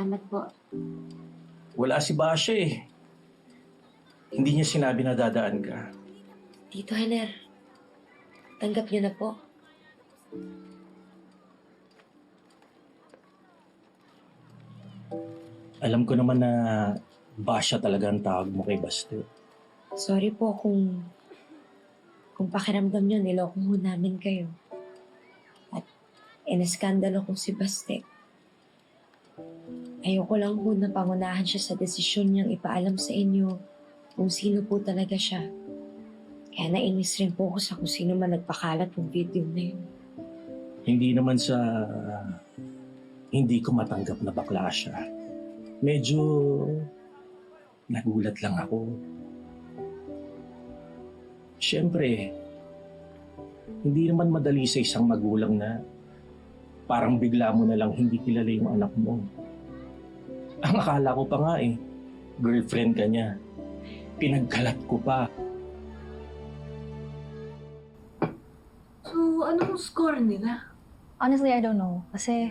Salamat po. Wala si Basha eh. Hindi niya sinabi na dadaan ka. Tito Hener, tanggap niyo na po. Alam ko naman na Basha talaga ang tawag mo kay Baste. Sorry po kung pakiramdam niyo niloko ho namin kayo. At inaskandalo ko si Baste. Ayoko lang po na pangunahan siya sa desisyon niyang ipaalam sa inyo kung sino po talaga siya. Kaya nainis rin po ako sa kung sino man nagpakalat ng video na yun. Hindi naman sa hindi ko matanggap na bakla siya. Medyo nagulat lang ako. Siyempre, hindi naman madali sa isang magulang na parang bigla mo na lang hindi kilala yung anak mo. Ang akala ko pa nga girlfriend ka niya. Pinagkalat ko pa. So, anong score nila? Honestly, I don't know. Kasi,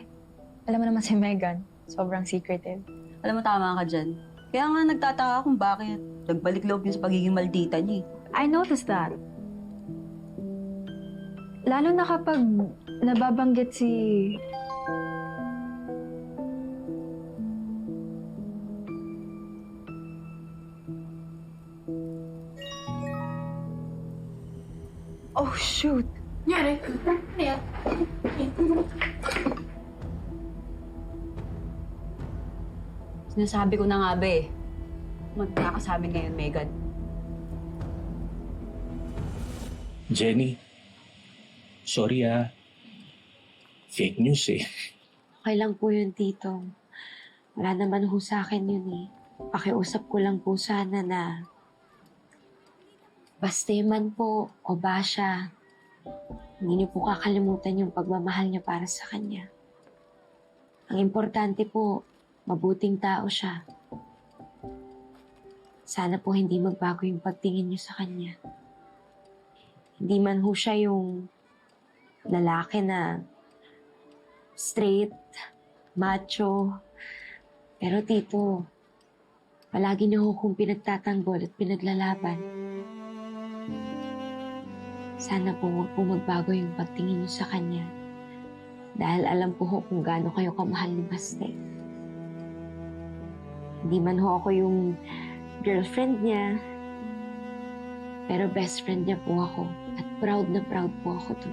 alam mo naman si Megan, sobrang secretive. Alam mo, tama ka dyan. Kaya nga nagtataka kung bakit nagbalik loob yun sa pagiging maldita niya. I noticed that. Lalo na kapag nababanggit si... Oh, shoot! Nyari? Kaya? Sinasabi ko na nga ba magkakasabi ngayon, Megan. Jenny, sorry fake news eh. Okay lang po yun, Tito. Wala naman ho sa akin yun eh. Pakiusap ko lang po sana na Baste man po o Basha, hindi niyo po kakalimutan yung pagmamahal niyo para sa kanya. Ang importante po, mabuting tao siya. Sana po hindi magbago yung pagtingin niyo sa kanya. Hindi man ho siya yung lalaki na straight, macho. Pero Tito, palagi niyo ho kung pinagtatanggol at pinaglalaban. Sana po huwag po magbago yung pagtingin niyo sa kanya. Dahil alam po ho kung gaano kayo kamahal ni Baste. Hindi man ho ako yung girlfriend niya, pero best friend niya po ako. At proud na proud po ako to.